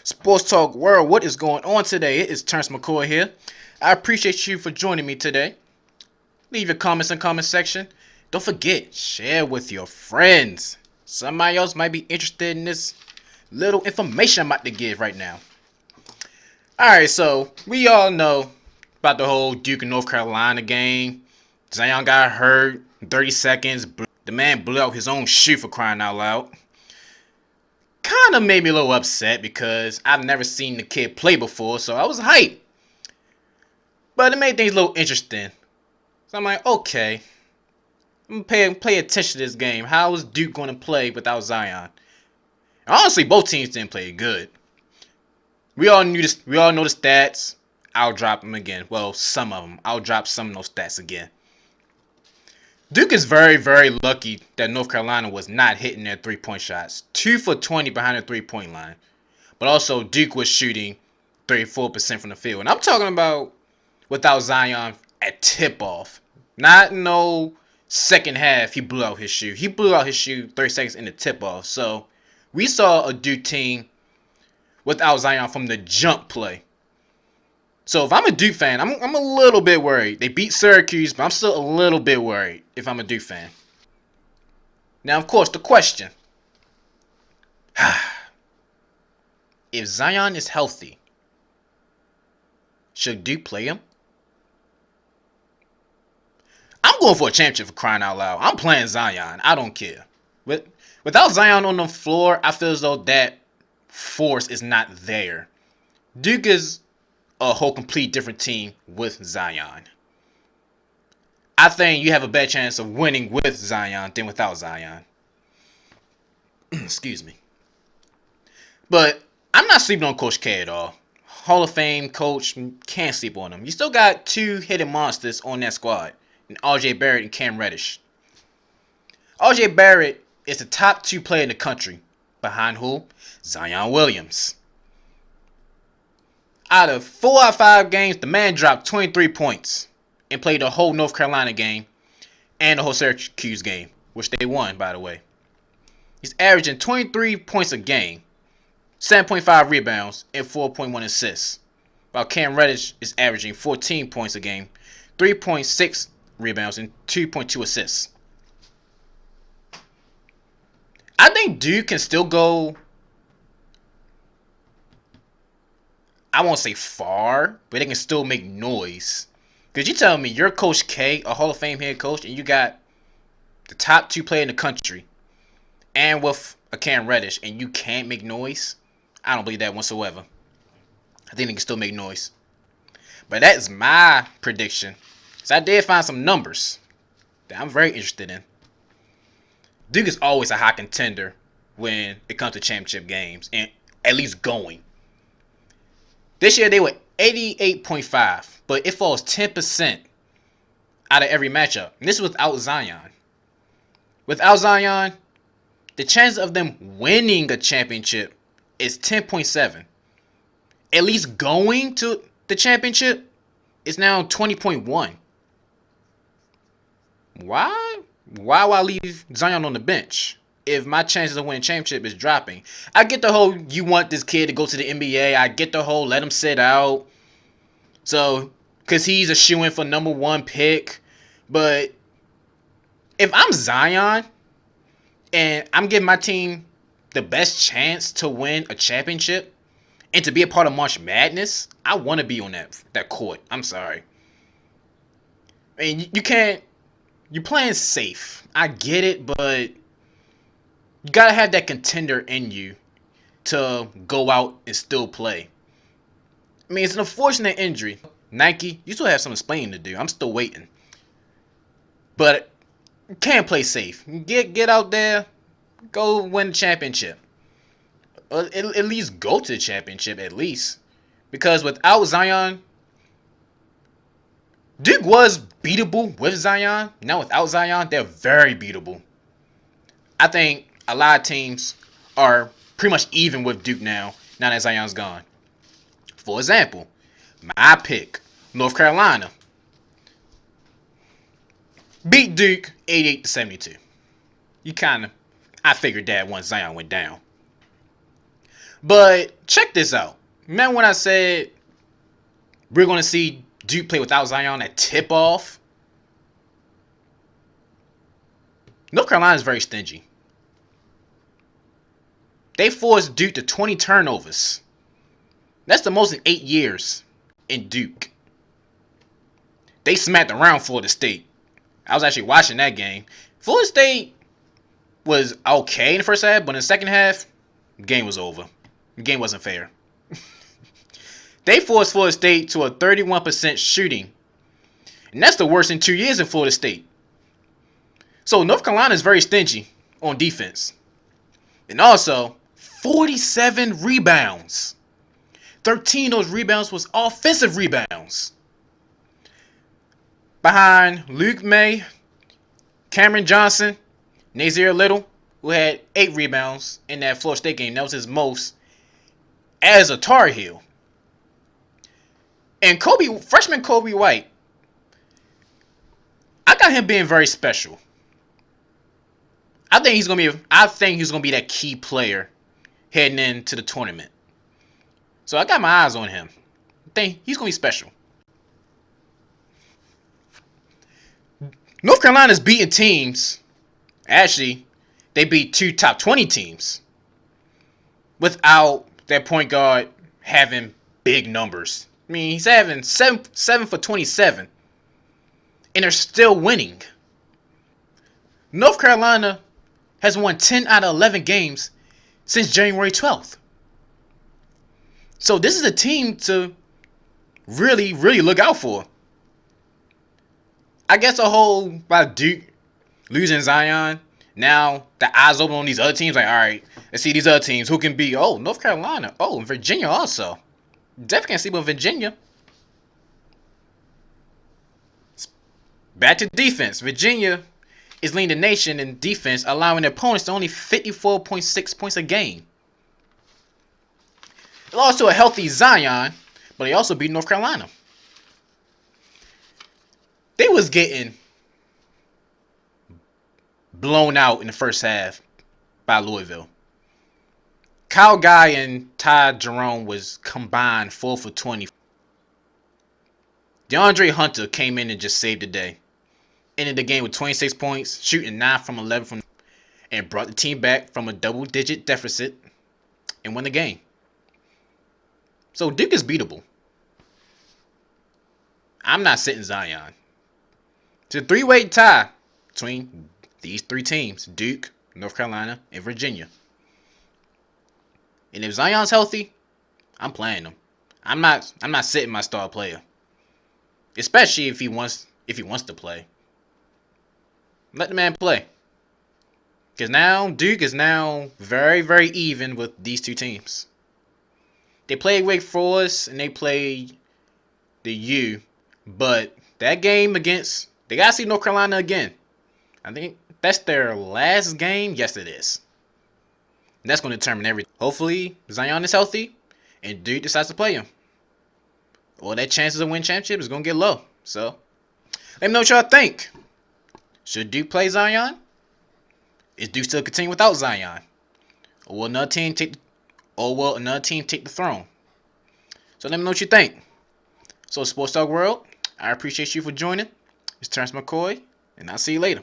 Sports Talk World, what is going on today? It is Terrence McCoy here. I appreciate you for joining me today. Leave your comments in the comment section. Don't forget, share with your friends. Somebody else might be interested in this little information I'm about to give right now. Alright, so we all know about the whole Duke and North Carolina game. Zion got hurt in 30 seconds. The man blew out his own shoe, for crying out loud. Kind of made me a little upset because I've never seen the kid play before, so I was hyped. But it made things a little interesting. So I'm like, okay, I'm gonna pay attention to this game. How is Duke going to play without Zion? And honestly, both teams didn't play good. We all know the stats. I'll drop them again. Well, some of them. I'll drop some of those stats again. Duke is very, very lucky that North Carolina was not hitting their three-point shots. 2 for 20 behind the three-point line. But also, Duke was shooting 34% from the field. And I'm talking about without Zion at tip-off. Not no second half he blew out his shoe. He blew out his shoe 30 seconds in the tip-off. So, we saw a Duke team without Zion from the jump play. So if I'm a Duke fan, I'm a little bit worried. They beat Syracuse, but I'm still a little bit worried if I'm a Duke fan. Now, of course, the question. If Zion is healthy, should Duke play him? I'm going for a championship, for crying out loud. I'm playing Zion. I don't care. Without Zion on the floor, I feel as though that force is not there. Duke is a whole complete different team with Zion. I think you have a better chance of winning with Zion than without Zion. Excuse me. But I'm not sleeping on Coach K at all. Hall of Fame coach, can't sleep on him. You still got two hidden monsters on that squad. RJ Barrett and Cam Reddish. RJ Barrett is the top 2 player in the country. Behind who? Zion Williams. Out of 4 out of 5 games, the man dropped 23 points and played the whole North Carolina game and the whole Syracuse game, which they won, by the way. He's averaging 23 points a game, 7.5 rebounds, and 4.1 assists, while Cam Reddish is averaging 14 points a game, 3.6 rebounds, and 2.2 assists. I think Duke can still go, I won't say far, but they can still make noise. Because you telling me you're Coach K, a Hall of Fame head coach, and you got the top 2 player in the country, and with a Cam Reddish, and you can't make noise? I don't believe that whatsoever. I think they can still make noise. But that is my prediction. So I did find some numbers that I'm very interested in. Duke is always a high contender when it comes to championship games, and at least going. This year they were 88.5, but it falls 10% out of every matchup. And this is without Zion. Without Zion, the chance of them winning a championship is 10.7. At least going to the championship is now 20.1. Why? Why would I leave Zion on the bench if my chances of winning championship is dropping? I get the whole you want this kid to go to the NBA. I get the whole let him sit out. So, because he's a shoo-in for number 1 pick. But if I'm Zion and I'm giving my team the best chance to win a championship and to be a part of March Madness, I want to be on that court. I'm sorry. I mean, you can't. You're playing safe. I get it, but you got to have that contender in you to go out and still play. I mean, it's an unfortunate injury. Nike, you still have some explaining to do. I'm still waiting. But you can't play safe. Get out there. Go win the championship. At least go to the championship, at least. Because without Zion, Duke was beatable with Zion. Now without Zion, they're very beatable. I think a lot of teams are pretty much even with Duke now that Zion's gone. For example, my pick, North Carolina, beat Duke 88-72. I figured that once Zion went down. But check this out. Remember when I said we're going to see Duke play without Zion at tip-off? North Carolina is very stingy. They forced Duke to 20 turnovers. That's the most in 8 years in Duke. They smacked around Florida State. I was actually watching that game. Florida State was okay in the first half, but in the second half, the game was over. The game wasn't fair. They forced Florida State to a 31% shooting. And that's the worst in 2 years in Florida State. So North Carolina is very stingy on defense. And also, 47 rebounds. 13 of those rebounds was offensive rebounds. Behind Luke May, Cameron Johnson, Nazir Little, who had 8 rebounds in that Florida State game. That was his most as a Tar Heel. And freshman Kobe White, I got him being very special. I think he's gonna be that key player heading into the tournament. So I got my eyes on him. I think he's gonna be special. North Carolina's beating teams. Actually, they beat 2 top 20 teams without their point guard having big numbers. I mean, he's having 7 for 27, and they're still winning. North Carolina has won 10 out of 11 games since January 12th. So this is a team to really, really look out for. I guess by Duke losing Zion, now the eyes open on these other teams. Like, all right, let's see these other teams who can be. North Carolina. And Virginia also. Definitely can't sleep on Virginia. Back to defense. Virginia is leading the nation in defense, allowing their opponents to only 54.6 points a game. They lost to a healthy Zion, but they also beat North Carolina. They was getting blown out in the first half by Louisville. Kyle Guy and Ty Jerome was combined 4 for 20. DeAndre Hunter came in and just saved the day. Ended the game with 26 points, shooting 9 from 11 and brought the team back from a double-digit deficit and won the game. So Duke is beatable. I'm not sitting Zion. It's a 3-way tie between these 3 teams: Duke, North Carolina, and Virginia. And if Zion's healthy, I'm playing him. I'm not sitting my star player, especially if he wants to play. Let the man play. Because now Duke is now very, very even with these 2 teams. They played Wake Forest and they played the U, but that game they gotta see North Carolina again. I think that's their last game. Yes, it is. And that's going to determine everything. Hopefully, Zion is healthy and Duke decides to play him. Or their chances of winning championship is going to get low. So, let me know what y'all think. Should Duke play Zion? Is Duke still continue without Zion? Or will another team take the throne? So let me know what you think. So Sports Talk World, I appreciate you for joining. It's Terrence McCoy, and I'll see you later.